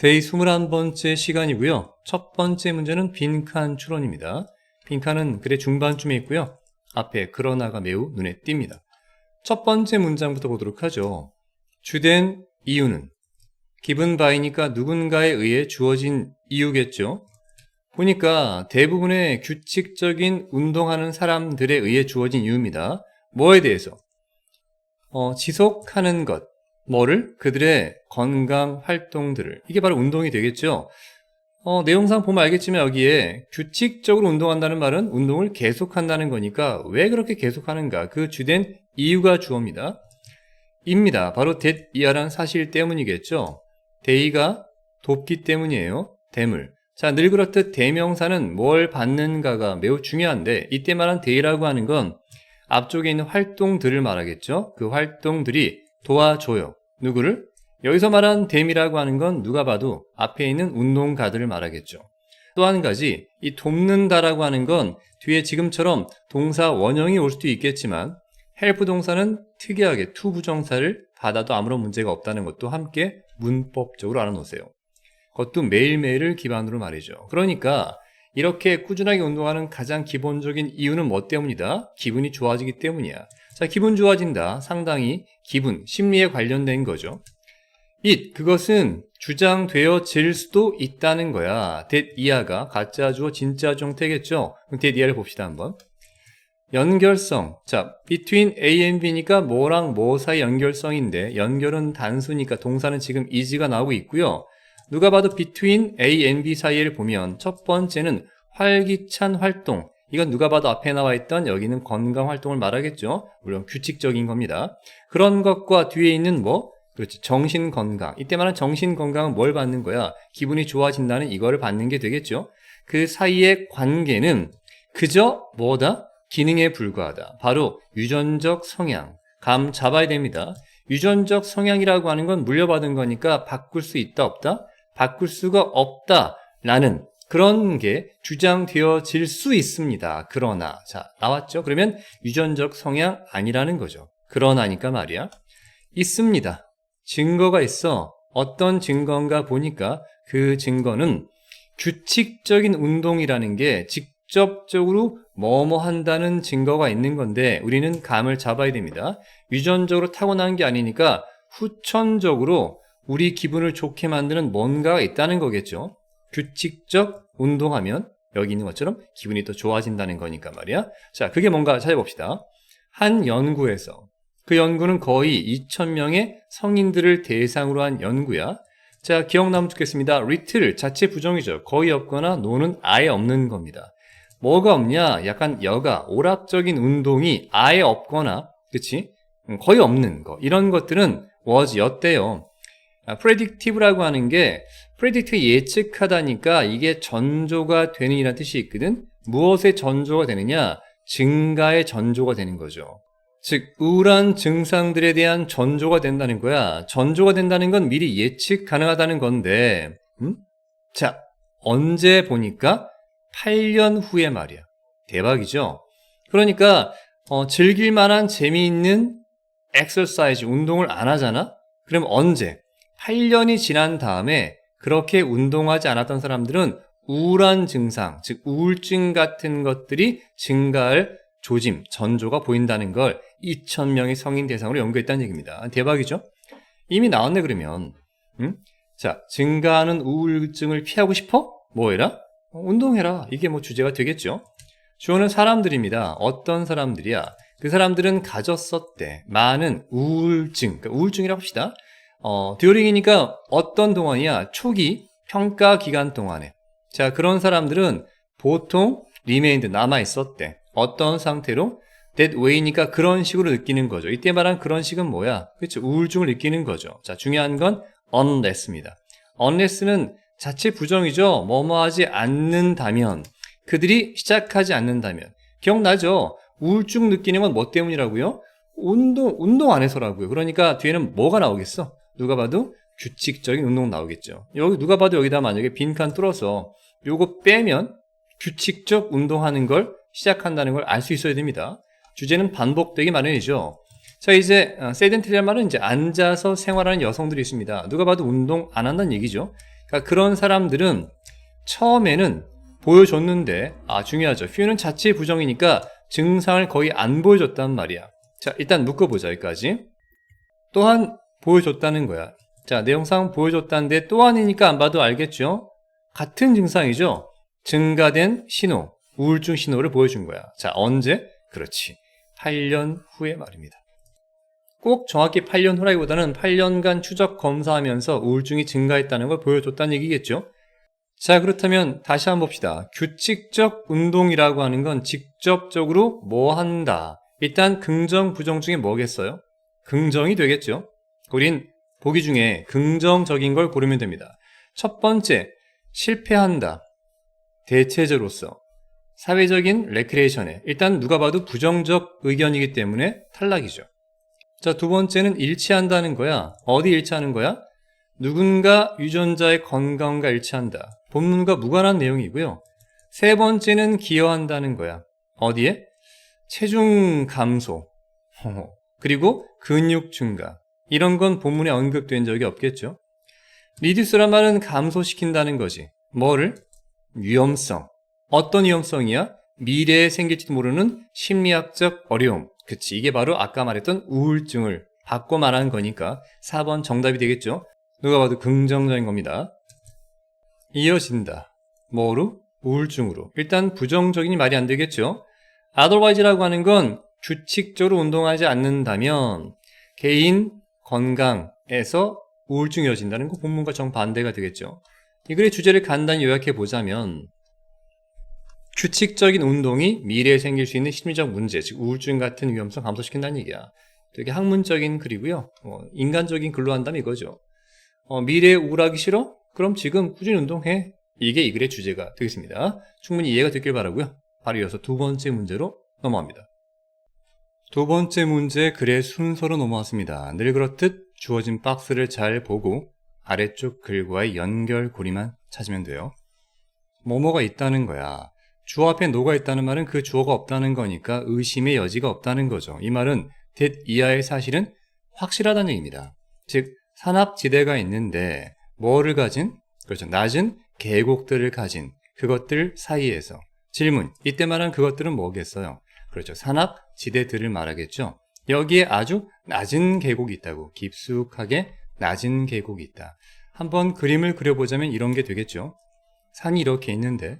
데이 21번째 시간이고요. 첫 번째 문제는 빈칸 추론입니다. 빈칸은 글의 중반쯤에 있고요. 앞에 그러나가 매우 눈에 띕니다. 첫 번째 문장부터 보도록 하죠. 주된 이유는 given by니까 누군가에 의해 주어진 이유겠죠. 보니까 대부분의 규칙적인 운동하는 사람들에 의해 주어진 이유입니다. 뭐에 대해서? 지속하는 것. 뭐를? 그들의 건강 활동들을. 이게 바로 운동이 되겠죠. 내용상 보면 알겠지만 여기에 규칙적으로 운동한다는 말은 운동을 계속한다는 거니까 왜 그렇게 계속하는가? 그 주된 이유가 주어입니다. 입니다. 바로 that 이하란 사실 때문이겠죠. 데이가 돕기 때문이에요. 대물. 자, 늘 그렇듯 대명사는 뭘 받는가가 매우 중요한데 이때 말한 데이라고 하는 건 앞쪽에 있는 활동들을 말하겠죠. 그 활동들이 도와줘요. 누구를? 여기서 말한 댐이라고 하는 건 누가 봐도 앞에 있는 운동가들을 말하겠죠. 또 한 가지, 이 돕는다라고 하는 건 뒤에 지금처럼 동사 원형이 올 수도 있겠지만 헬프 동사는 특이하게 to 부정사를 받아도 아무런 문제가 없다는 것도 함께 문법적으로 알아놓으세요. 그것도 매일매일을 기반으로 말이죠. 그러니까 이렇게 꾸준하게 운동하는 가장 기본적인 이유는 뭐 때문이다? 기분이 좋아지기 때문이야. 자, 기분 좋아진다. 상당히 기분, 심리에 관련된 거죠. 그것은 주장되어질 수도 있다는 거야. that 이하가 가짜 주어 진짜 주어 형태겠죠. 그럼 that 이하를 봅시다 한번. 연결성. 자, between A and B니까 뭐랑 뭐 사이 연결성인데 연결은 단수니까 동사는 지금 is가 나오고 있고요. 누가 봐도 between A and B 사이를 보면 첫 번째는 활기찬 활동. 이건 누가 봐도 앞에 나와 있던 여기는 건강 활동을 말하겠죠. 물론 규칙적인 겁니다. 그런 것과 뒤에 있는 뭐? 그렇지. 정신 건강. 이때 말하는 정신 건강은 뭘 받는 거야? 기분이 좋아진다는 이거를 받는 게 되겠죠. 그 사이의 관계는 그저 뭐다? 기능에 불과하다. 바로 유전적 성향. 감 잡아야 됩니다. 유전적 성향이라고 하는 건 물려받은 거니까 바꿀 수 있다 없다? 바꿀 수가 없다라는 그런 게 주장되어질 수 있습니다. 그러나 자 나왔죠? 그러면 유전적 성향 아니라는 거죠. 그러나니까 말이야. 있습니다. 증거가 있어. 어떤 증거인가 보니까 그 증거는 규칙적인 운동이라는 게 직접적으로 뭐뭐 한다는 증거가 있는 건데 우리는 감을 잡아야 됩니다. 유전적으로 타고난 게 아니니까 후천적으로 우리 기분을 좋게 만드는 뭔가가 있다는 거겠죠. 규칙적 운동하면 여기 있는 것처럼 기분이 더 좋아진다는 거니까 말이야. 자, 그게 뭔가 찾아봅시다. 한 연구에서 그 연구는 거의 2,000명의 성인들을 대상으로 한 연구야. 자, 기억나면 좋겠습니다. little 자체 부정이죠. 거의 없거나 no는 아예 없는 겁니다. 뭐가 없냐? 약간 여가 오락적인 운동이 아예 없거나 그치? 거의 없는 거. 이런 것들은 was였대요. predictive라고 하는 게 predict가 예측하다니까 이게 전조가 되는 이라는 뜻이 있거든. 무엇의 전조가 되느냐? 증가의 전조가 되는 거죠. 즉 우울한 증상들에 대한 전조가 된다는 거야. 전조가 된다는 건 미리 예측 가능하다는 건데 자, 언제 보니까 8년 후에 말이야. 대박이죠? 그러니까 즐길 만한 재미있는 엑서사이즈, 운동을 안 하잖아? 그럼 언제? 8년이 지난 다음에 그렇게 운동하지 않았던 사람들은 우울한 증상, 즉 우울증 같은 것들이 증가할 조짐, 전조가 보인다는 걸 2,000명의 성인 대상으로 연구했다는 얘기입니다. 대박이죠? 이미 나왔네 그러면. 자, 증가하는 우울증을 피하고 싶어? 뭐 해라? 운동해라. 이게 뭐 주제가 되겠죠? 주어는 사람들입니다. 어떤 사람들이야? 그 사람들은 가졌었대. 많은 우울증, 그러니까 우울증이라고 합시다. 듀링이니까 어떤 동안이야? 초기 평가 기간 동안에. 자, 그런 사람들은 보통 remained 남아있었대. 어떤 상태로? that way니까 그런 식으로 느끼는 거죠. 이때 말한 그런 식은 뭐야? 그렇죠. 우울증을 느끼는 거죠. 자, 중요한 건 unless입니다. unless는 자체 부정이죠. 뭐뭐 하지 않는다면. 그들이 시작하지 않는다면. 기억나죠? 우울증 느끼는 건 뭐 때문이라고요? 운동 안 해서라고요. 그러니까 뒤에는 뭐가 나오겠어? 누가 봐도 규칙적인 운동 나오겠죠. 여기 누가 봐도 여기다 만약에 빈칸 뚫어서 요거 빼면 규칙적 운동하는 걸 시작한다는 걸 알 수 있어야 됩니다. 주제는 반복되기 마련이죠. 자, 이제 세덴테리한 말은 이제 앉아서 생활하는 여성들이 있습니다. 누가 봐도 운동 안 한다는 얘기죠. 그러니까 그런 사람들은 처음에는 보여줬는데, 중요하죠. few는 자체 부정이니까 증상을 거의 안 보여줬단 말이야. 자, 일단 묶어보자, 여기까지. 또한 보여줬다는 거야. 자, 내용상 보여줬다는데 또한이니까 안 봐도 알겠죠? 같은 증상이죠? 증가된 신호, 우울증 신호를 보여준 거야. 자, 언제? 그렇지. 8년 후의 말입니다. 꼭 정확히 8년 후라기보다는 8년간 추적 검사하면서 우울증이 증가했다는 걸 보여줬다는 얘기겠죠? 자, 그렇다면 다시 한번 봅시다. 규칙적 운동이라고 하는 건 직접적으로 뭐 한다. 일단 긍정, 부정 중에 뭐겠어요? 긍정이 되겠죠? 우린 보기 중에 긍정적인 걸 고르면 됩니다. 첫 번째, 실패한다. 대체제로서. 사회적인 레크레이션에 일단 누가 봐도 부정적 의견이기 때문에 탈락이죠. 자, 두 번째는 일치한다는 거야. 어디 일치하는 거야? 누군가 유전자의 건강과 일치한다. 본문과 무관한 내용이고요. 세 번째는 기여한다는 거야. 어디에? 체중 감소, 그리고 근육 증가. 이런 건 본문에 언급된 적이 없겠죠. 리듀스란 말은 감소시킨다는 거지. 뭐를? 위험성. 어떤 위험성이야? 미래에 생길지도 모르는 심리학적 어려움. 그치, 이게 바로 아까 말했던 우울증을 바꿔 말하는 거니까 4번 정답이 되겠죠. 누가 봐도 긍정적인 겁니다. 이어진다. 뭐로? 우울증으로. 일단 부정적인 말이 안 되겠죠. otherwise라고 하는 건 규칙적으로 운동하지 않는다면 개인 건강에서 우울증이 이어진다는 거 본문과 정반대가 되겠죠. 이 글의 주제를 간단히 요약해 보자면 규칙적인 운동이 미래에 생길 수 있는 심리적 문제, 즉 우울증 같은 위험성 감소시킨다는 얘기야. 되게 학문적인 글이고요. 인간적인 글로 한다면 이거죠. 미래에 우울하기 싫어? 그럼 지금 꾸준히 운동해. 이게 이 글의 주제가 되겠습니다. 충분히 이해가 됐길 바라고요. 바로 이어서 두 번째 문제로 넘어갑니다. 두 번째 문제 글의 순서로 넘어왔습니다. 늘 그렇듯 주어진 박스를 잘 보고 아래쪽 글과의 연결고리만 찾으면 돼요. 뭐뭐가 있다는 거야. 주어 앞에 노가 있다는 말은 그 주어가 없다는 거니까 의심의 여지가 없다는 거죠. 이 말은 that 이하의 사실은 확실하다는 얘기입니다. 즉 산악지대가 있는데 뭐를 가진? 그렇죠. 낮은 계곡들을 가진 그것들 사이에서. 질문, 이때 말한 그것들은 뭐겠어요? 그렇죠. 산악지대들을 말하겠죠. 여기에 아주 낮은 계곡이 있다고. 깊숙하게 낮은 계곡이 있다. 한번 그림을 그려보자면 이런 게 되겠죠. 산이 이렇게 있는데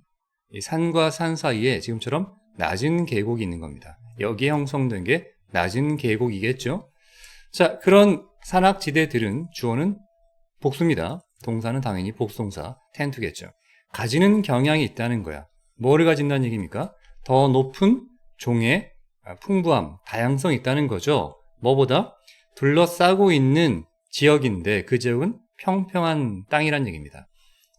이 산과 산 사이에 지금처럼 낮은 계곡이 있는 겁니다. 여기에 형성된 게 낮은 계곡이겠죠. 자, 그런 산악지대들은 주어는 복수입니다. 동사는 당연히 복수동사 텐투겠죠. 가지는 경향이 있다는 거야. 뭐를 가진다는 얘기입니까? 더 높은 종의 풍부함, 다양성이 있다는 거죠. 뭐보다? 둘러싸고 있는 지역인데 그 지역은 평평한 땅이란 얘기입니다.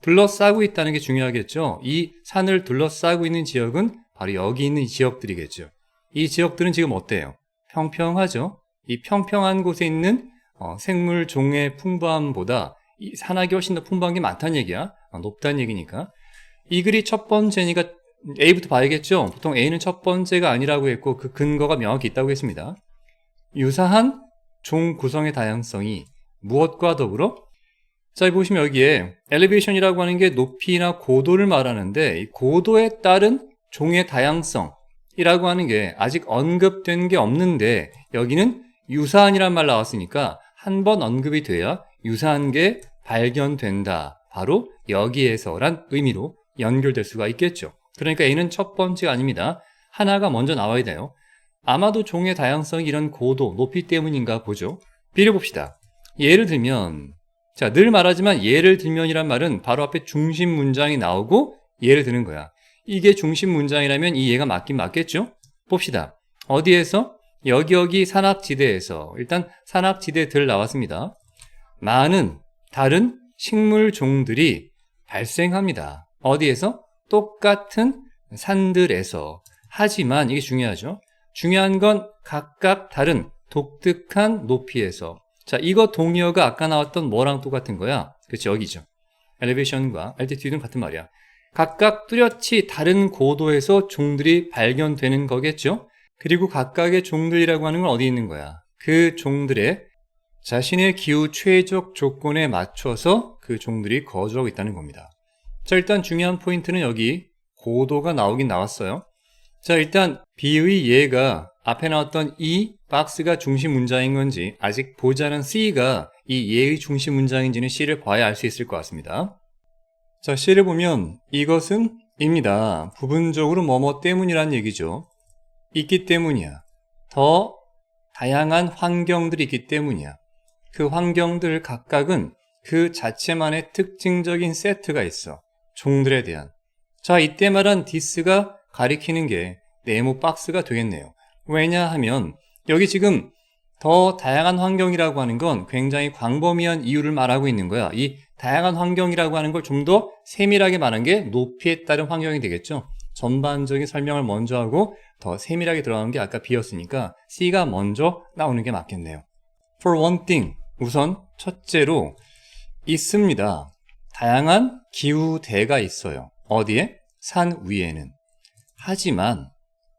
둘러싸고 있다는 게 중요하겠죠. 이 산을 둘러싸고 있는 지역은 바로 여기 있는 지역들이겠죠. 이 지역들은 지금 어때요? 평평하죠. 이 평평한 곳에 있는 생물 종의 풍부함보다 이 산악이 훨씬 더 풍부한 게 많다는 얘기야. 높다는 얘기니까. 이 글이 첫 번째니까 A부터 봐야겠죠. 보통 A는 첫 번째가 아니라고 했고 그 근거가 명확히 있다고 했습니다. 유사한 종 구성의 다양성이 무엇과 더불어? 자, 보시면 여기에 엘리베이션이라고 하는 게 높이나 고도를 말하는데 이 고도에 따른 종의 다양성이라고 하는 게 아직 언급된 게 없는데 여기는 유사한이란 말 나왔으니까 한 번 언급이 돼야 유사한 게 발견된다. 바로 여기에서란 의미로 연결될 수가 있겠죠. 그러니까 A는 첫 번째가 아닙니다. 하나가 먼저 나와야 돼요. 아마도 종의 다양성이 이런 고도, 높이 때문인가 보죠. 빌어봅시다. 예를 들면 자, 늘 말하지만 예를 들면이란 말은 바로 앞에 중심 문장이 나오고 예를 드는 거야. 이게 중심 문장이라면 이 예가 맞긴 맞겠죠? 봅시다. 어디에서? 여기 산악지대에서. 일단 산악지대들 나왔습니다. 많은 다른 식물 종들이 발생합니다. 어디에서? 똑같은 산들에서. 하지만 이게 중요하죠. 중요한 건 각각 다른 독특한 높이에서. 자, 이거 동의어가 아까 나왔던 뭐랑 똑같은 거야? 그치, 여기죠. 엘리베이션과 altitude는 같은 말이야. 각각 뚜렷이 다른 고도에서 종들이 발견되는 거겠죠? 그리고 각각의 종들이라고 하는 건 어디 있는 거야? 그 종들의 자신의 기후 최적 조건에 맞춰서 그 종들이 거주하고 있다는 겁니다. 자, 일단 중요한 포인트는 여기 고도가 나오긴 나왔어요. 자, 일단 B의 예가 앞에 나왔던 이 박스가 중심 문장인 건지 아직 보지 않은 C가 이 예의 중심 문장인지는 C를 봐야 알 수 있을 것 같습니다. 자, C를 보면 이것은 입니다. 부분적으로 뭐뭐 때문이란 얘기죠. 있기 때문이야. 더 다양한 환경들이 있기 때문이야. 그 환경들 각각은 그 자체만의 특징적인 세트가 있어. 종들에 대한. 자, 이때 말한 this가 가리키는 게 네모 박스가 되겠네요. 왜냐하면 여기 지금 더 다양한 환경이라고 하는 건 굉장히 광범위한 이유를 말하고 있는 거야. 이 다양한 환경이라고 하는 걸 좀 더 세밀하게 말한 게 높이에 따른 환경이 되겠죠. 전반적인 설명을 먼저 하고 더 세밀하게 들어가는 게 아까 B였으니까 C가 먼저 나오는 게 맞겠네요. For one thing, 우선 첫째로 있습니다. 다양한 기후대가 있어요. 어디에? 산 위에는. 하지만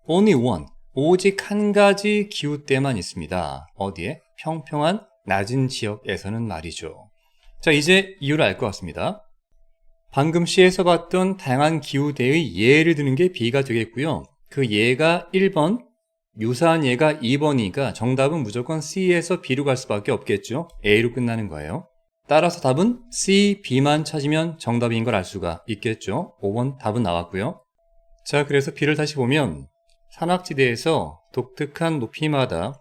only one, 오직 한 가지 기후대만 있습니다. 어디에? 평평한 낮은 지역에서는 말이죠. 자, 이제 이유를 알 것 같습니다. 방금 C에서 봤던 다양한 기후대의 예를 드는 게 B가 되겠고요. 그 예가 1번, 유사한 예가 2번이니까 정답은 무조건 C에서 B로 갈 수밖에 없겠죠. A로 끝나는 거예요. 따라서 답은 C, B만 찾으면 정답인 걸 알 수가 있겠죠. 5번 답은 나왔고요. 자, 그래서 B를 다시 보면 산악지대에서 독특한 높이마다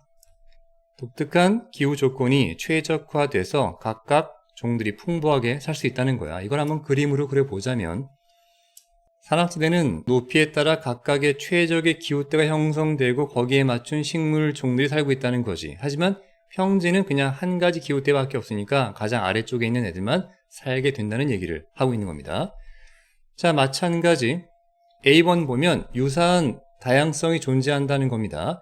독특한 기후 조건이 최적화돼서 각각 종들이 풍부하게 살 수 있다는 거야. 이걸 한번 그림으로 그려보자면 산악지대는 높이에 따라 각각의 최적의 기후대가 형성되고 거기에 맞춘 식물 종들이 살고 있다는 거지. 하지만 평지는 그냥 한 가지 기후대밖에 없으니까 가장 아래쪽에 있는 애들만 살게 된다는 얘기를 하고 있는 겁니다. 자, 마찬가지 A번 보면 유사한 다양성이 존재한다는 겁니다.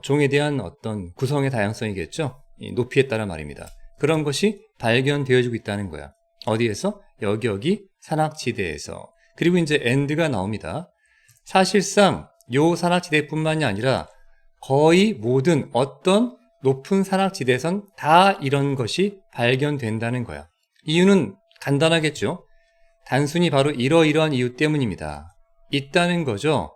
종에 대한 어떤 구성의 다양성이겠죠. 이 높이에 따라 말입니다. 그런 것이 발견되어지고 있다는 거야. 어디에서? 여기 산악지대에서. 그리고 이제 and가 나옵니다. 사실상 요 산악지대뿐만이 아니라 거의 모든 어떤 높은 산악지대에선 다 이런 것이 발견된다는 거야. 이유는 간단하겠죠. 단순히 바로 이러이러한 이유 때문입니다. 있다는 거죠.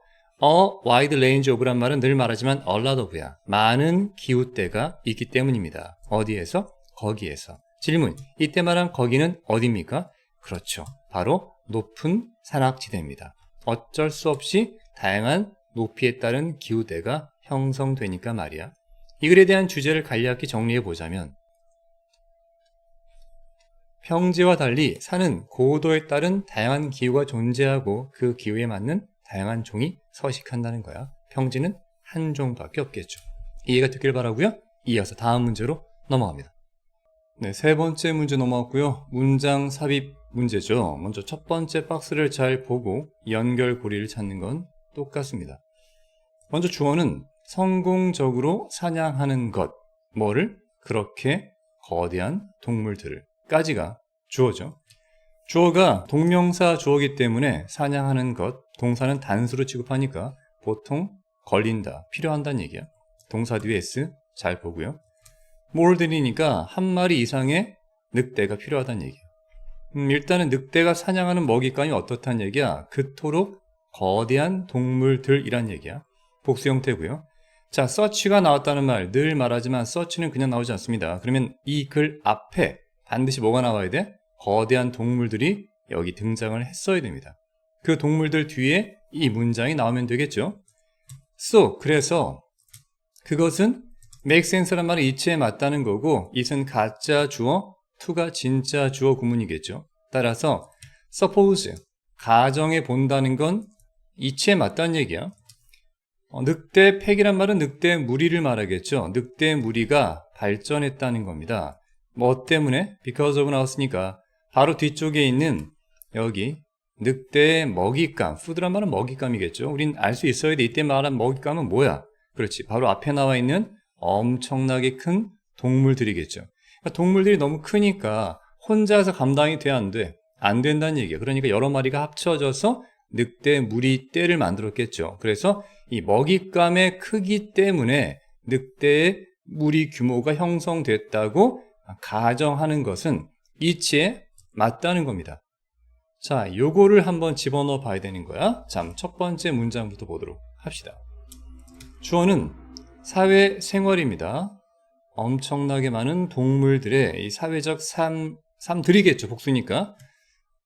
wide range of란 말은 늘 말하지만 a lot of야. 많은 기후대가 있기 때문입니다. 어디에서? 거기에서. 질문, 이때 말한 거기는 어디입니까? 그렇죠. 바로 높은 산악지대입니다. 어쩔 수 없이 다양한 높이에 따른 기후대가 형성되니까 말이야. 이 글에 대한 주제를 간략히 정리해 보자면 평지와 달리 산은 고도에 따른 다양한 기후가 존재하고 그 기후에 맞는 다양한 종이 서식한다는 거야. 평지는 한 종밖에 없겠죠. 이해가 됐길 바라고요. 이어서 다음 문제로 넘어갑니다. 네, 세 번째 문제 넘어왔고요. 문장 삽입 문제죠. 먼저 첫 번째 박스를 잘 보고 연결고리를 찾는 건 똑같습니다. 먼저 주어는 성공적으로 사냥하는 것, 뭐를? 그렇게 거대한 동물들을 까지가 주어죠. 주어가 동명사 주어이기 때문에 사냥하는 것, 동사는 단수로 취급하니까 보통 걸린다, 필요한다는 얘기야. 동사 뒤에 S 잘 보고요. more than이니까 한 마리 이상의 늑대가 필요하다는 얘기야. 일단은 늑대가 사냥하는 먹잇감이 어떻다는 얘기야? 그토록 거대한 동물들이란 얘기야. 복수 형태고요. 자, search가 나왔다는 말 늘 말하지만 search는 그냥 나오지 않습니다. 그러면 이 글 앞에 반드시 뭐가 나와야 돼? 거대한 동물들이 여기 등장을 했어야 됩니다. 그 동물들 뒤에 이 문장이 나오면 되겠죠. So, 그래서 그것은 make sense란 말은 이치에 맞다는 거고 it은 가짜 주어, to가 진짜 주어 구문이겠죠. 따라서 suppose, 가정해 본다는 건 이치에 맞다는 얘기야. 늑대 팩이란 말은 늑대 무리를 말하겠죠. 늑대 무리가 발전했다는 겁니다. 뭐 때문에? because of 나왔으니까 바로 뒤쪽에 있는 여기 늑대의 먹잇감, food란 말은 먹잇감이겠죠. 우린 알 수 있어야 돼. 이때 말한 먹잇감은 뭐야? 그렇지. 바로 앞에 나와 있는 엄청나게 큰 동물들이겠죠. 그러니까 동물들이 너무 크니까 혼자서 감당이 돼, 안 돼? 안 된다는 얘기야. 그러니까 여러 마리가 합쳐져서 늑대 무리 떼를 만들었겠죠. 그래서 이 먹잇감의 크기 때문에 늑대의 무리 규모가 형성됐다고 가정하는 것은 이치에 맞다는 겁니다. 자, 요거를 한번 집어넣어 봐야 되는 거야. 자, 첫 번째 문장부터 보도록 합시다. 주어는 사회생활입니다. 엄청나게 많은 동물들의 이 사회적 삶들이겠죠. 복수니까.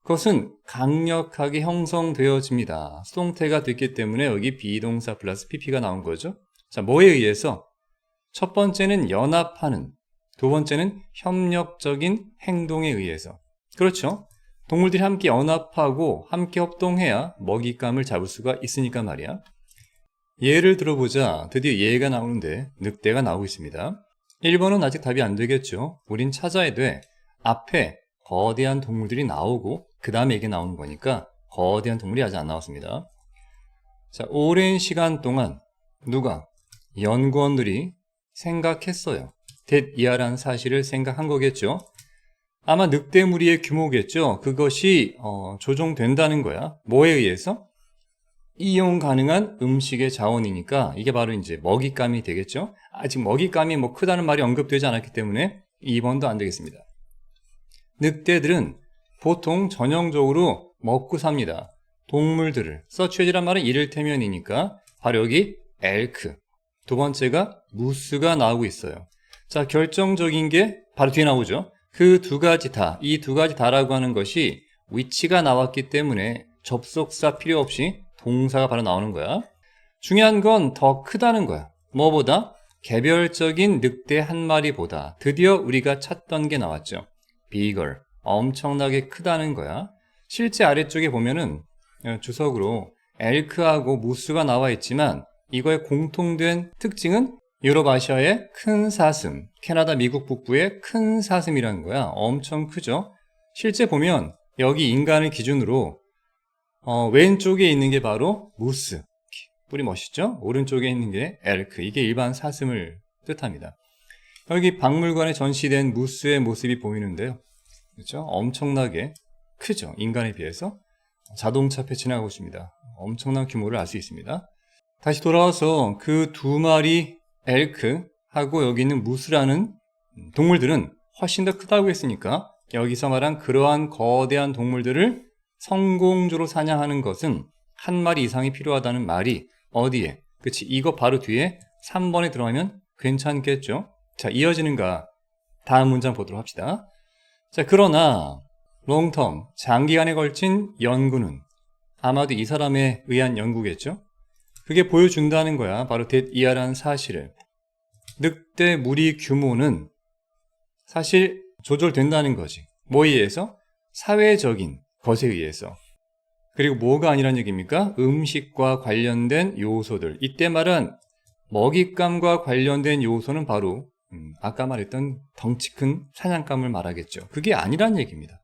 그것은 강력하게 형성되어집니다. 수동태가 됐기 때문에 여기 비동사 플러스 pp가 나온 거죠. 자, 뭐에 의해서? 첫 번째는 연합하는, 두 번째는 협력적인 행동에 의해서. 그렇죠. 동물들이 함께 연합하고 함께 협동해야 먹잇감을 잡을 수가 있으니까 말이야. 예를 들어보자. 드디어 예가 나오는데 늑대가 나오고 있습니다. 1번은 아직 답이 안 되겠죠. 우린 찾아야 돼. 앞에 거대한 동물들이 나오고 그 다음에 이게 나오는 거니까 거대한 동물이 아직 안 나왔습니다. 자, 오랜 시간 동안 누가? 연구원들이 생각했어요. 대이하라는 사실을 생각한 거겠죠. 아마 늑대 무리의 규모겠죠. 그것이 조종된다는 거야. 뭐에 의해서? 이용 가능한 음식의 자원이니까 이게 바로 이제 먹잇감이 되겠죠. 아직 먹잇감이 뭐 크다는 말이 언급되지 않았기 때문에 2번도 안 되겠습니다. 늑대들은 보통 전형적으로 먹고 삽니다. 동물들을. 서치해지란 말은 이를테면이니까 바로 여기 엘크. 두 번째가 무스가 나오고 있어요. 자, 결정적인 게 바로 뒤에 나오죠. 그 두 가지 다, 이 두 가지 다라고 하는 것이 위치가 나왔기 때문에 접속사 필요 없이 동사가 바로 나오는 거야. 중요한 건 더 크다는 거야. 뭐보다? 개별적인 늑대 한 마리보다 드디어 우리가 찾던 게 나왔죠. bigger. 엄청나게 크다는 거야. 실제 아래쪽에 보면은 주석으로 엘크하고 무스가 나와 있지만 이거의 공통된 특징은 유럽 아시아의 큰 사슴, 캐나다 미국 북부의 큰 사슴이라는 거야. 엄청 크죠. 실제 보면 여기 인간을 기준으로 왼쪽에 있는 게 바로 무스, 뿔이 멋있죠? 오른쪽에 있는 게 엘크, 이게 일반 사슴을 뜻합니다. 여기 박물관에 전시된 무스의 모습이 보이는데요. 그렇죠? 엄청나게 크죠? 인간에 비해서. 자동차 앞에 지나가고 있습니다. 엄청난 규모를 알 수 있습니다. 다시 돌아와서 그 두 마리 엘크하고 여기 있는 무스라는 동물들은 훨씬 더 크다고 했으니까 여기서 말한 그러한 거대한 동물들을 성공적으로 사냥하는 것은 한 마리 이상이 필요하다는 말이 어디에? 그치, 이거 바로 뒤에 3번에 들어가면 괜찮겠죠? 자, 이어지는가? 다음 문장 보도록 합시다. 자, 그러나 롱텀, 장기간에 걸친 연구는 아마도 이 사람에 의한 연구겠죠? 그게 보여준다는 거야. 바로 대이하라는 사실을. 늑대 무리 규모는 사실 조절된다는 거지. 뭐에 의해서? 사회적인 것에 의해서. 그리고 뭐가 아니란 얘기입니까? 음식과 관련된 요소들. 이때 말한 먹잇감과 관련된 요소는 바로 아까 말했던 덩치 큰 사냥감을 말하겠죠. 그게 아니란 얘기입니다.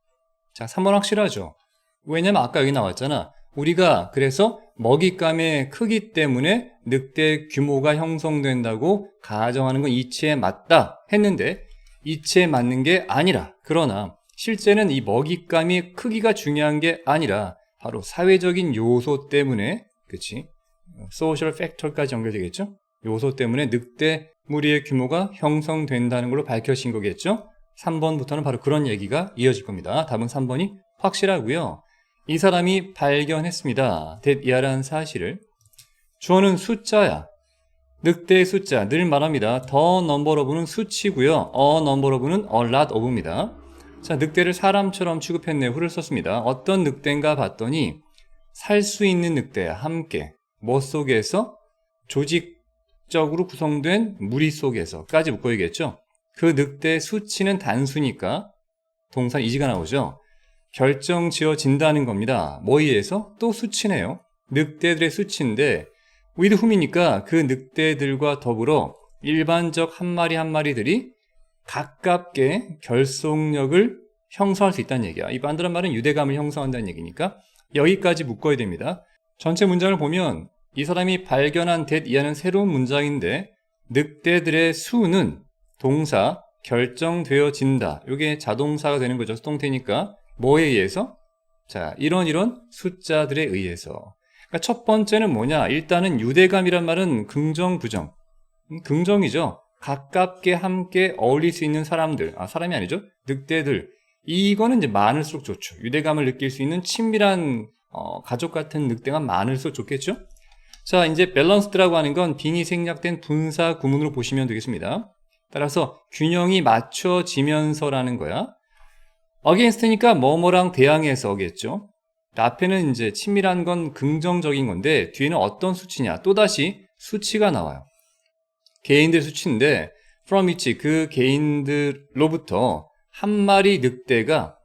자, 3번 확실하죠? 왜냐면 아까 여기 나왔잖아. 우리가 그래서 먹잇감의 크기 때문에 늑대 규모가 형성된다고 가정하는 건 이치에 맞다 했는데 이치에 맞는 게 아니라, 그러나 실제는 이 먹잇감이 크기가 중요한 게 아니라 바로 사회적인 요소 때문에, 그치? 소셜 팩터까지 연결되겠죠? 요소 때문에 늑대 무리의 규모가 형성된다는 걸로 밝혀진 거겠죠? 3번부터는 바로 그런 얘기가 이어질 겁니다. 답은 3번이 확실하고요. 이 사람이 발견했습니다. 대이하라는 사실을. 주어는 숫자야. 늑대의 숫자, 늘 말합니다. The number of는 수치고요. A number of는 a lot of입니다. 자, 늑대를 사람처럼 취급했네. 후를 썼습니다. 어떤 늑대인가 봤더니 살 수 있는 늑대야. 함께. 뭐 속에서? 조직적으로 구성된 무리 속에서까지 묶어야겠죠. 그 늑대의 수치는 단수니까 동사 이지가 나오죠. 결정 지어진다는 겁니다. 뭐에 의해서? 또 수치네요. 늑대들의 수치인데 with whom이니까 그 늑대들과 더불어 일반적 한 마리 한 마리들이 가깝게 결속력을 형성할 수 있다는 얘기야. 이 반드란 말은 유대감을 형성한다는 얘기니까 여기까지 묶어야 됩니다. 전체 문장을 보면 이 사람이 발견한 대이하는 새로운 문장인데 늑대들의 수는 동사 결정되어진다. 이게 자동사가 되는 거죠. 수동태니까. 뭐에 의해서? 자, 이런 숫자들에 의해서. 그러니까 첫 번째는 뭐냐? 일단은 유대감이란 말은 긍정, 부정. 긍정이죠. 가깝게 함께 어울릴 수 있는 사람들, 사람이 아니죠. 늑대들. 이거는 이제 많을수록 좋죠. 유대감을 느낄 수 있는 친밀한 가족 같은 늑대가 많을수록 좋겠죠. 자, 이제 밸런스드라고 하는 건 빙이 생략된 분사 구문으로 보시면 되겠습니다. 따라서 균형이 맞춰지면서라는 거야. against니까 뭐뭐랑 대항해서겠죠. 앞에는 이제 친밀한 건 긍정적인 건데 뒤에는 어떤 수치냐? 또다시 수치가 나와요. 개인들 수치인데 from which 그 개인들로부터 한 마리 늑대가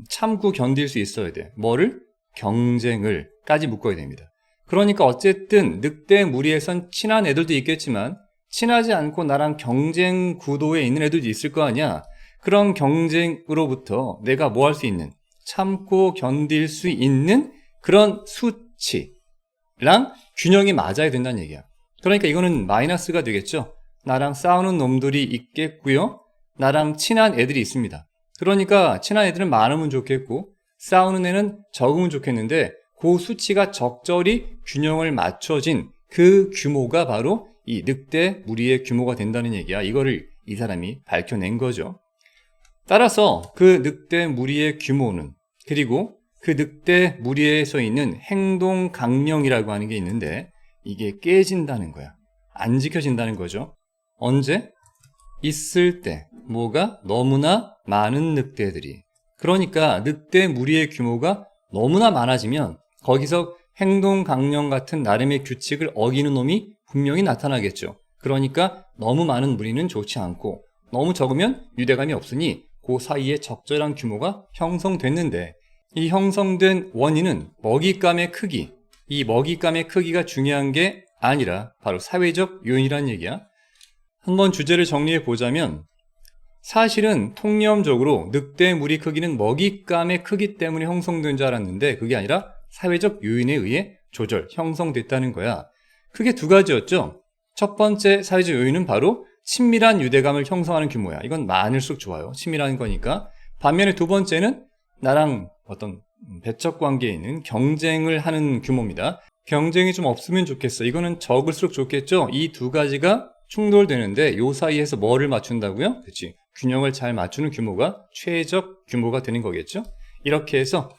참고 견딜 수 있어야 돼. 뭐를? 경쟁을 까지 묶어야 됩니다. 그러니까 어쨌든 늑대 무리에선 친한 애들도 있겠지만 친하지 않고 나랑 경쟁 구도에 있는 애들도 있을 거 아니야. 그런 경쟁으로부터 내가 뭐 할 수 있는, 참고 견딜 수 있는 그런 수치랑 균형이 맞아야 된다는 얘기야. 그러니까 이거는 마이너스가 되겠죠. 나랑 싸우는 놈들이 있겠고요. 나랑 친한 애들이 있습니다. 그러니까 친한 애들은 많으면 좋겠고 싸우는 애는 적으면 좋겠는데 그 수치가 적절히 균형을 맞춰진 그 규모가 바로 이 늑대 무리의 규모가 된다는 얘기야. 이거를 이 사람이 밝혀낸 거죠. 따라서 그 늑대 무리의 규모는, 그리고 그 늑대 무리에서 있는 행동 강령이라고 하는 게 있는데 이게 깨진다는 거야. 안 지켜진다는 거죠. 언제? 있을 때. 뭐가? 너무나 많은 늑대들이. 그러니까 늑대 무리의 규모가 너무나 많아지면 거기서 행동 강령 같은 나름의 규칙을 어기는 놈이 분명히 나타나겠죠. 그러니까 너무 많은 무리는 좋지 않고 너무 적으면 유대감이 없으니 그 사이에 적절한 규모가 형성됐는데 이 형성된 원인은 먹잇감의 크기, 이 먹잇감의 크기가 중요한 게 아니라 바로 사회적 요인이란 얘기야. 한번 주제를 정리해 보자면 사실은 통념적으로 늑대 무리 크기는 먹잇감의 크기 때문에 형성된 줄 알았는데 그게 아니라 사회적 요인에 의해 형성됐다는 거야. 크게 두 가지였죠. 첫 번째 사회적 요인은 바로 친밀한 유대감을 형성하는 규모야. 이건 많을수록 좋아요. 친밀한 거니까. 반면에 두 번째는 나랑 어떤 배척 관계에 있는 경쟁을 하는 규모입니다. 경쟁이 좀 없으면 좋겠어. 이거는 적을수록 좋겠죠. 이 두 가지가 충돌되는데 이 사이에서 뭐를 맞춘다고요? 그렇지. 균형을 잘 맞추는 규모가 최적 규모가 되는 거겠죠. 이렇게 해서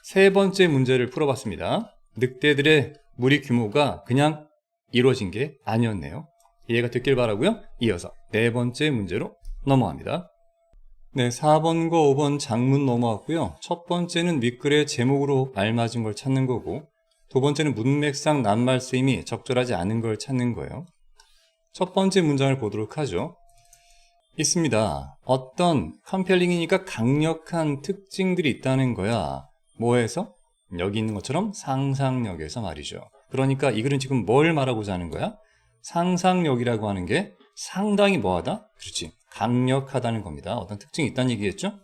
세 번째 문제를 풀어봤습니다. 늑대들의 무리 규모가 그냥 이루어진 게 아니었네요. 이해가 됐길 바라고요. 이어서 네 번째 문제로 넘어갑니다. 네, 4번과 5번 장문 넘어왔고요. 첫 번째는 윗글의 제목으로 알맞은 걸 찾는 거고 두 번째는 문맥상 낱말 쓰임이 적절하지 않은 걸 찾는 거예요. 첫 번째 문장을 보도록 하죠. 있습니다. 어떤 컴펠링이니까 강력한 특징들이 있다는 거야. 뭐에서? 여기 있는 것처럼 상상력에서 말이죠. 그러니까 이 글은 지금 뭘 말하고자 하는 거야? 상상력이라고 하는 게 상당히 뭐하다? 그렇지. 강력하다는 겁니다. 어떤 특징이 있다는 얘기겠죠?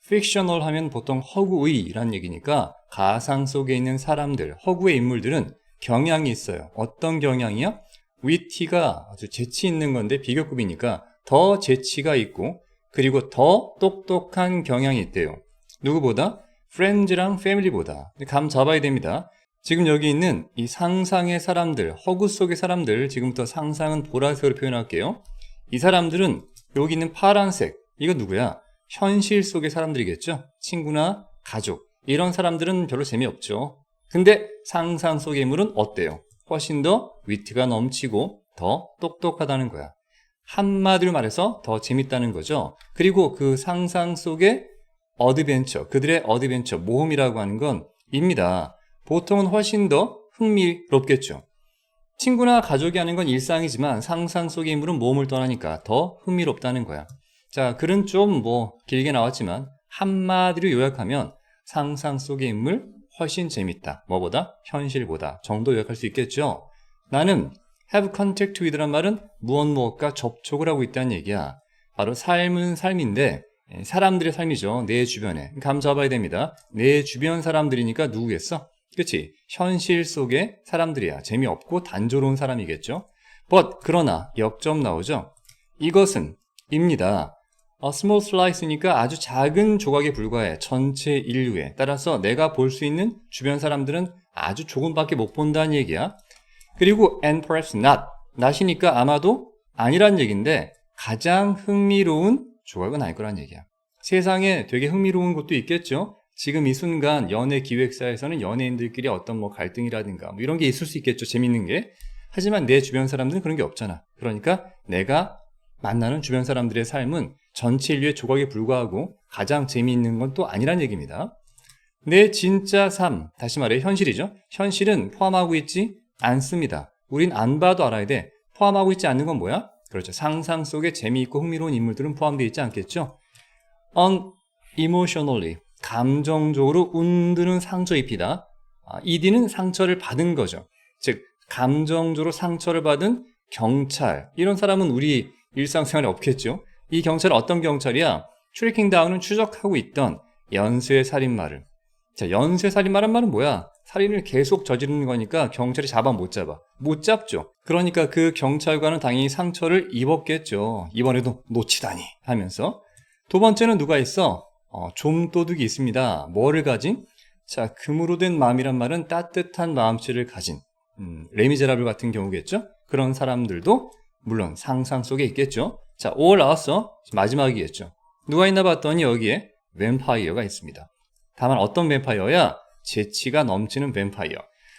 픽셔널 하면 보통 허구의라는 얘기니까 가상 속에 있는 사람들, 허구의 인물들은 경향이 있어요. 어떤 경향이야? 위티가 아주 재치 있는 건데 비교급이니까 더 재치가 있고 그리고 더 똑똑한 경향이 있대요. 누구보다? 프렌즈랑 패밀리보다. 감 잡아야 됩니다. 지금 여기 있는 이 상상의 사람들, 허구 속의 사람들, 지금부터 상상은 보라색으로 표현할게요. 이 사람들은 여기 있는 파란색, 이거 누구야? 현실 속의 사람들이겠죠? 친구나 가족, 이런 사람들은 별로 재미없죠. 근데 상상 속의 인물은 어때요? 훨씬 더 위트가 넘치고 더 똑똑하다는 거야. 한마디로 말해서 더 재밌다는 거죠. 그리고 그 상상 속의 어드벤처, 그들의 어드벤처, 모험이라고 하는 건 입니다. 보통은 훨씬 더 흥미롭겠죠. 친구나 가족이 하는 건 일상이지만 상상 속의 인물은 모험을 떠나니까 더 흥미롭다는 거야. 자, 글은 좀 길게 나왔지만 한마디로 요약하면 상상 속의 인물 훨씬 재밌다. 뭐보다? 현실보다 정도 요약할 수 있겠죠. 나는 have contact with란 말은 무엇과 접촉을 하고 있다는 얘기야. 바로 삶은 삶인데 사람들의 삶이죠. 내 주변에. 감 잡아야 됩니다. 내 주변 사람들이니까 누구겠어? 그치? 현실 속의 사람들이야. 재미없고 단조로운 사람이겠죠. But 그러나 역점 나오죠. 이것은 입니다. small slice니까 아주 작은 조각에 불과해. 전체 인류에. 따라서 내가 볼 수 있는 주변 사람들은 아주 조금밖에 못 본다는 얘기야. 그리고 and perhaps not. not이니까 아마도 아니란 얘기인데 가장 흥미로운 조각은 아닐 거란 얘기야. 세상에 되게 흥미로운 것도 있겠죠. 지금 이 순간 연예 기획사에서는 연예인들끼리 어떤 뭐 갈등이라든가 뭐 이런 게 있을 수 있겠죠. 재밌는 게. 하지만 내 주변 사람들은 그런 게 없잖아. 그러니까 내가 만나는 주변 사람들의 삶은 전체 인류의 조각에 불과하고 가장 재미있는 건 또 아니란 얘기입니다. 내 진짜 삶, 다시 말해 현실이죠. 현실은 포함하고 있지 않습니다. 우린 안 봐도 알아야 돼. 포함하고 있지 않는 건 뭐야? 그렇죠. 상상 속에 재미있고 흥미로운 인물들은 포함되어 있지 않겠죠. unemotionally, 감정적으로 운드는 상처 입히다. ED는 상처를 받은 거죠. 즉 감정적으로 상처를 받은 경찰, 이런 사람은 우리 일상생활에 없겠죠. 이 경찰은 어떤 경찰이야? 트래킹 다운은 추적하고 있던 연쇄 살인마를. 자, 연쇄 살인마란 말은 뭐야? 살인을 계속 저지르는 거니까 경찰이 잡아 못 잡아. 못 잡죠. 그러니까 그 경찰관은 당연히 상처를 입었겠죠. 이번에도 놓치다니 하면서. 두 번째는 누가 있어? 좀도둑이 있습니다. 뭐를 가진? 자, 금으로 된 마음이란 말은 따뜻한 마음씨를 가진 레미제라블 같은 경우겠죠. 그런 사람들도 물론 상상 속에 있겠죠. 자, 5월 나왔어. 마지막이겠죠. 누가 있나 봤더니 여기에 뱀파이어가 있습니다. 다만 어떤 뱀파이어야? 재치가 넘치는 뱀파이어.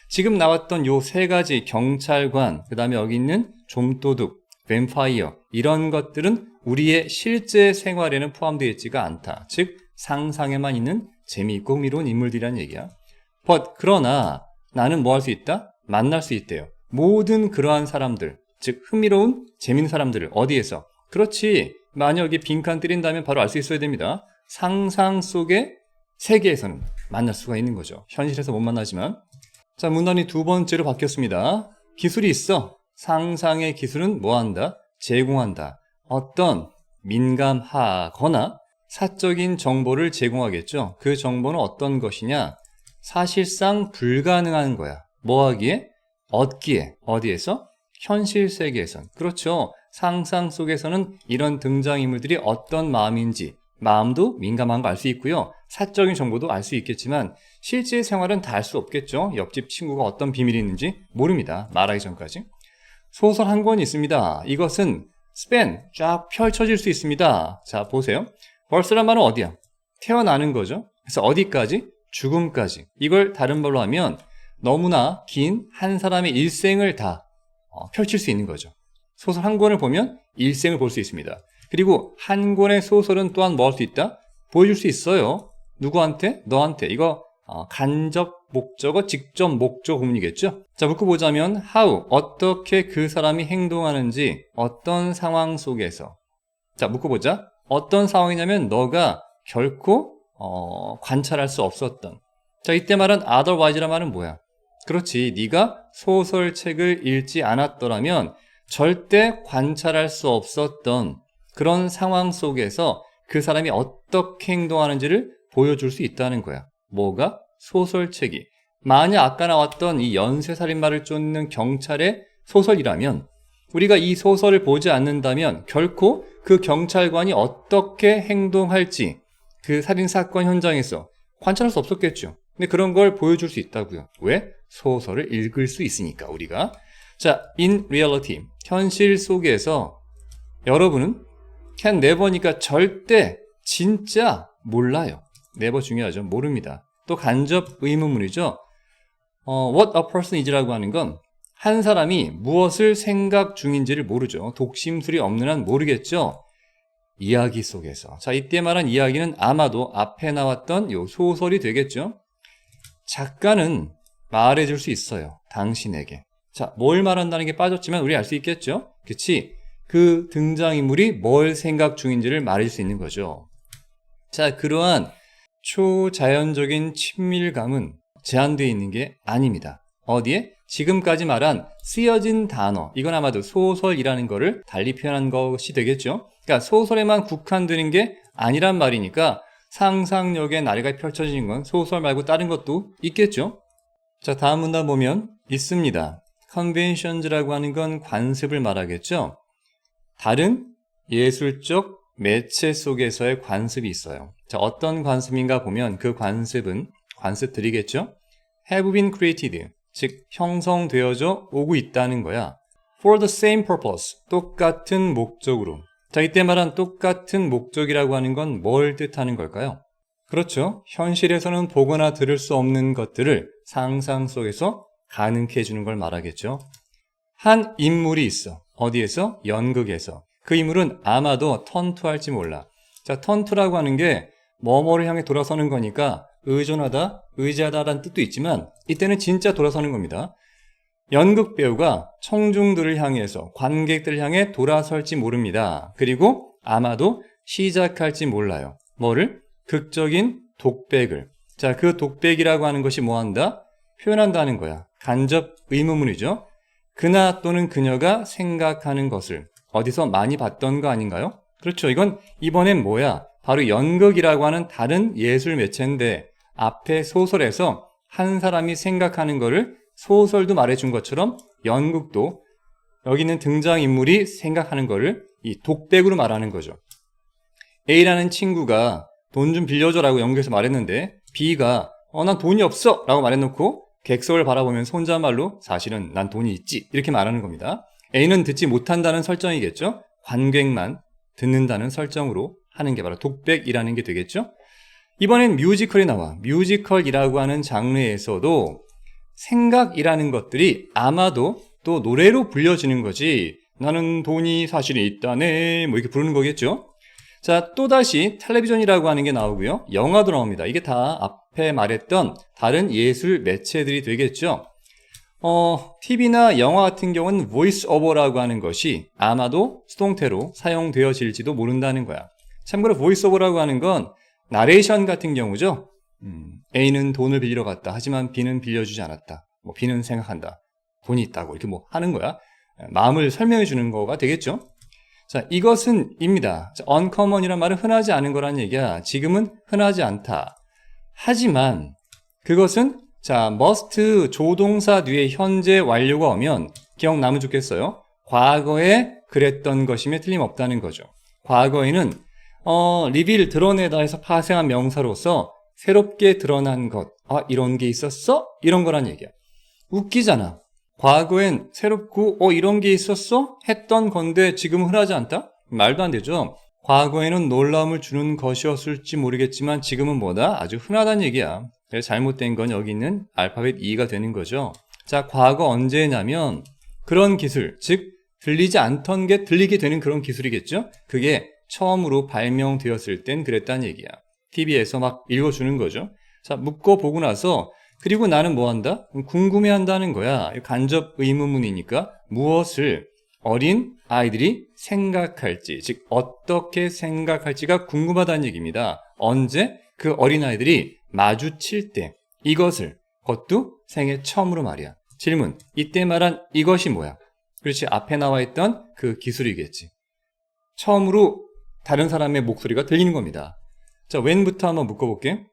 지금 나왔던 요 세 가지 경찰관, 그 다음에 여기 있는 좀도둑, 뱀파이어, 이런 것들은 우리의 실제 생활에는 포함되어 있지가 않다. 즉 상상에만 있는 재미있고 흥미로운 인물들이란 얘기야. 그러나 나는 뭐 할 수 있다? 만날 수 있대요. 모든 그러한 사람들, 즉 흥미로운 재미있는 사람들을 어디에서? 그렇지, 만약에 빈칸 때린다면 바로 알 수 있어야 됩니다. 상상 속의 세계에서는 만날 수가 있는 거죠. 현실에서 못 만나지만. 자, 문단이 두 번째로 바뀌었습니다. 기술이 있어. 상상의 기술은 뭐 한다? 제공한다. 어떤 민감하거나 사적인 정보를 제공하겠죠. 그 정보는 어떤 것이냐? 사실상 불가능한 거야. 뭐 하기에? 얻기에. 어디에서? 현실 세계에선. 그렇죠. 상상 속에서는 이런 등장인물들이 어떤 마음인지, 마음도 민감한 거 알 수 있고요. 사적인 정보도 알 수 있겠지만 실제 생활은 다 알 수 없겠죠. 옆집 친구가 어떤 비밀이 있는지 모릅니다. 말하기 전까지. 소설 한 권 있습니다. 이것은 스팬 쫙 펼쳐질 수 있습니다. 자, 보세요. 벌스란 말은 어디야? 태어나는 거죠. 그래서 어디까지? 죽음까지. 이걸 다른 말로 하면 너무나 긴 한 사람의 일생을 다 펼칠 수 있는 거죠. 소설 한 권을 보면 일생을 볼 수 있습니다. 그리고 한 권의 소설은 또한 뭐 할 수 있다? 보여줄 수 있어요. 누구한테? 너한테. 이거 간접 목적어, 직접 목적 구문이겠죠? 자, 묶어보자면 how, 어떻게 그 사람이 행동하는지 어떤 상황 속에서. 자, 묶어보자. 어떤 상황이냐면 너가 결코 관찰할 수 없었던. 자, 이때 말한 otherwise란 말은 뭐야? 그렇지, 네가 소설책을 읽지 않았더라면 절대 관찰할 수 없었던 그런 상황 속에서 그 사람이 어떻게 행동하는지를 보여줄 수 있다는 거야. 뭐가? 소설책이. 만약 아까 나왔던 이 연쇄살인마를 쫓는 경찰의 소설이라면 우리가 이 소설을 보지 않는다면 결코 그 경찰관이 어떻게 행동할지 그 살인사건 현장에서 관찰할 수 없었겠죠. 근데 그런 걸 보여줄 수 있다고요. 왜? 소설을 읽을 수 있으니까 우리가. 자, in reality, 현실 속에서 여러분은 can never니까 절대, 진짜 몰라요. never 중요하죠. 모릅니다. 또 간접 의문문이죠. what a person is라고 하는 건 한 사람이 무엇을 생각 중인지를 모르죠. 독심술이 없는 한 모르겠죠. 이야기 속에서. 자, 이때 말한 이야기는 아마도 앞에 나왔던 요 소설이 되겠죠. 작가는 말해줄 수 있어요. 당신에게. 자, 뭘 말한다는 게 빠졌지만 우리 알 수 있겠죠. 그치? 그 등장인물이 뭘 생각 중인지를 말해줄 수 있는 거죠. 자, 그러한 초자연적인 친밀감은 제한되어 있는 게 아닙니다. 어디에? 지금까지 말한 쓰여진 단어, 이건 아마도 소설이라는 거를 달리 표현한 것이 되겠죠. 그러니까 소설에만 국한되는 게 아니란 말이니까 상상력의 나래가 펼쳐지는 건 소설 말고 다른 것도 있겠죠. 자, 다음 문단 보면 있습니다. conventions라고 하는 건 관습을 말하겠죠. 다른 예술적 매체 속에서의 관습이 있어요. 자, 어떤 관습인가 보면 그 관습은 관습들이겠죠. have been created, 즉 형성되어져 오고 있다는 거야. for the same purpose. 똑같은 목적으로. 자, 이때 말한 똑같은 목적이라고 하는 건 뭘 뜻하는 걸까요? 그렇죠. 현실에서는 보거나 들을 수 없는 것들을 상상 속에서 가능케 해주는 걸 말하겠죠. 한 인물이 있어. 어디에서? 연극에서. 그 인물은 아마도 턴투할지 몰라. 자, 턴투라고 하는 게 뭐뭐를 향해 돌아서는 거니까 의존하다, 의지하다라는 뜻도 있지만 이때는 진짜 돌아서는 겁니다. 연극 배우가 청중들을 향해서 관객들을 향해 돌아설지 모릅니다. 그리고 아마도 시작할지 몰라요. 뭐를? 극적인 독백을. 자, 그 독백이라고 하는 것이 뭐한다? 표현한다는 거야. 간접 의문문이죠. 그나 또는 그녀가 생각하는 것을 어디서 많이 봤던 거 아닌가요? 그렇죠. 이건 이번엔 뭐야? 바로 연극이라고 하는 다른 예술 매체인데 앞에 소설에서 한 사람이 생각하는 거를 소설도 말해준 것처럼 연극도 여기 있는 등장인물이 생각하는 거를 이 독백으로 말하는 거죠. A라는 친구가 돈 좀 빌려줘라고 연극에서 말했는데 B가 난 돈이 없어 라고 말해놓고 객석을 바라보면서 혼잣말로 사실은 난 돈이 있지 이렇게 말하는 겁니다. A는 듣지 못한다는 설정이겠죠. 관객만 듣는다는 설정으로 하는 게 바로 독백이라는 게 되겠죠. 이번엔 뮤지컬이 나와. 뮤지컬이라고 하는 장르에서도 생각이라는 것들이 아마도 또 노래로 불려지는 거지 나는 돈이 사실은 있다네 뭐 이렇게 부르는 거겠죠. 자, 또다시 텔레비전이라고 하는 게 나오고요. 영화도 나옵니다. 이게 다 앞에 말했던 다른 예술 매체들이 되겠죠. TV나 영화 같은 경우는 보이스 오버라고 하는 것이 아마도 수동태로 사용되어질지도 모른다는 거야. 참고로 보이스 오버라고 하는 건 나레이션 같은 경우죠. A는 돈을 빌리러 갔다. 하지만 B는 빌려주지 않았다. 뭐 B는 생각한다. 돈이 있다고 이렇게 뭐 하는 거야. 마음을 설명해 주는 거가 되겠죠. 자, 이것은 입니다. uncommon이란 말은 흔하지 않은 거란 얘기야. 지금은 흔하지 않다. 하지만 그것은 자, must 조동사 뒤에 현재 완료가 오면 기억나면 좋겠어요. 과거에 그랬던 것임에 틀림없다는 거죠. 과거에는 리빌 드러내다 해서 파생한 명사로서 새롭게 드러난 것. 이런 게 있었어? 이런 거란 얘기야. 웃기잖아. 과거엔 새롭고 이런 게 있었어? 했던 건데 지금은 흔하지 않다? 말도 안 되죠. 과거에는 놀라움을 주는 것이었을지 모르겠지만 지금은 뭐다? 아주 흔하다는 얘기야. 그래서 잘못된 건 여기 있는 알파벳 E가 되는 거죠. 자, 과거 언제냐면 그런 기술, 즉 들리지 않던 게 들리게 되는 그런 기술이겠죠. 그게 처음으로 발명되었을 땐 그랬다는 얘기야. TV에서 막 읽어주는 거죠. 자, 묶어보고 나서 그리고 나는 뭐 한다? 궁금해한다는 거야. 간접 의문문이니까 무엇을 어린 아이들이 생각할지, 즉 어떻게 생각할지가 궁금하다는 얘기입니다. 언제? 그 어린 아이들이 마주칠 때 이것을, 그것도 생애 처음으로 말이야. 질문, 이때 말한 이것이 뭐야? 그렇지, 앞에 나와 있던 그 기술이겠지. 처음으로 다른 사람의 목소리가 들리는 겁니다. 자, when부터 한번 묶어볼게.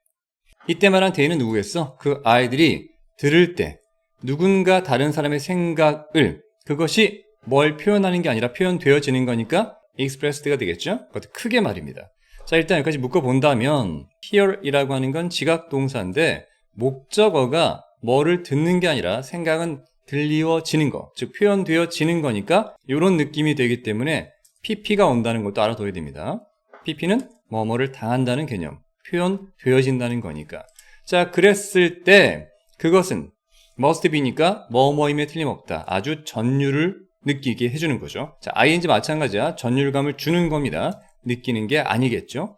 이때 말한 대는 누구겠어? 그 아이들이 들을 때 누군가 다른 사람의 생각을, 그것이 뭘 표현하는 게 아니라 표현되어지는 거니까 expressed가 되겠죠? 그것도 크게 말입니다. 자, 일단 여기까지 묶어본다면 hear이라고 하는 건 지각 동사인데 목적어가 뭐를 듣는 게 아니라 생각은 들리워지는 거, 즉 표현되어지는 거니까 이런 느낌이 되기 때문에 pp가 온다는 것도 알아둬야 됩니다. pp는 뭐뭐를 당한다는 개념, 표현되어진다는 거니까. 자, 그랬을 때 그것은 must be니까 뭐뭐임에 틀림없다. 아주 전율을 느끼게 해주는 거죠. 자, ing 마찬가지야. 전율감을 주는 겁니다. 느끼는 게 아니겠죠.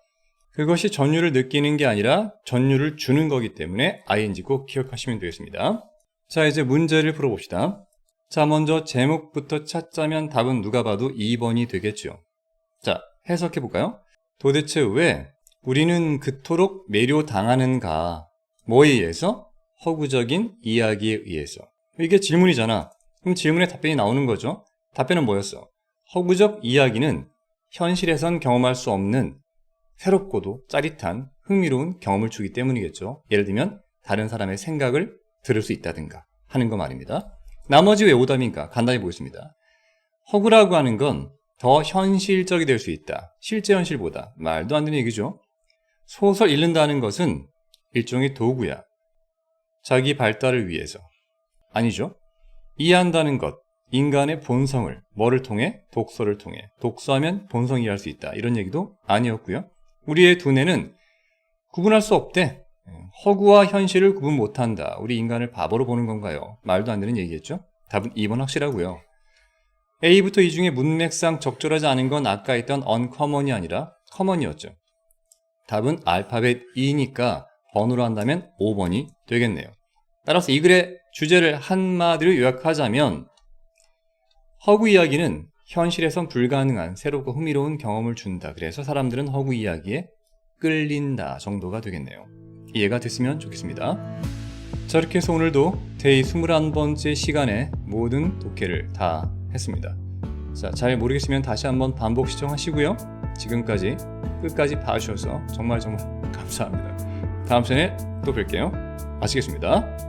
그것이 전율을 느끼는 게 아니라 전율을 주는 거기 때문에 ing 꼭 기억하시면 되겠습니다. 자, 이제 문제를 풀어봅시다. 자, 먼저 제목부터 찾자면 답은 누가 봐도 2번이 되겠죠. 자, 해석해 볼까요? 도대체 왜 우리는 그토록 매료당하는가? 뭐에 의해서? 허구적인 이야기에 의해서. 이게 질문이잖아. 그럼 질문에 답변이 나오는 거죠. 답변은 뭐였어? 허구적 이야기는 현실에선 경험할 수 없는 새롭고도 짜릿한 흥미로운 경험을 주기 때문이겠죠. 예를 들면 다른 사람의 생각을 들을 수 있다든가 하는 거 말입니다. 나머지 왜 오답인가? 간단히 보겠습니다. 허구라고 하는 건 더 현실적이 될 수 있다. 실제 현실보다. 말도 안 되는 얘기죠. 소설 읽는다는 것은 일종의 도구야. 자기 발달을 위해서. 아니죠. 이해한다는 것, 인간의 본성을 뭐를 통해? 독서를 통해. 독서하면 본성 이해할 수 있다. 이런 얘기도 아니었고요. 우리의 두뇌는 구분할 수 없대. 허구와 현실을 구분 못한다. 우리 인간을 바보로 보는 건가요? 말도 안 되는 얘기겠죠? 답은 2번 확실하고요. A부터 E 중에 문맥상 적절하지 않은 건 아까 했던 uncommon이 아니라 common이었죠. 답은 알파벳 E니까 번호로 한다면 5번이 되겠네요. 따라서 이 글의 주제를 한마디로 요약하자면 허구 이야기는 현실에선 불가능한 새롭고 흥미로운 경험을 준다. 그래서 사람들은 허구 이야기에 끌린다 정도가 되겠네요. 이해가 됐으면 좋겠습니다. 자, 이렇게 해서 오늘도 데이 21번째 시간에 모든 독해를 다 했습니다. 자, 잘 모르겠으면 다시 한번 반복 시청하시고요. 지금까지 끝까지 봐주셔서 정말 감사합니다. 다음 시간에 또 뵐게요. 마치겠습니다.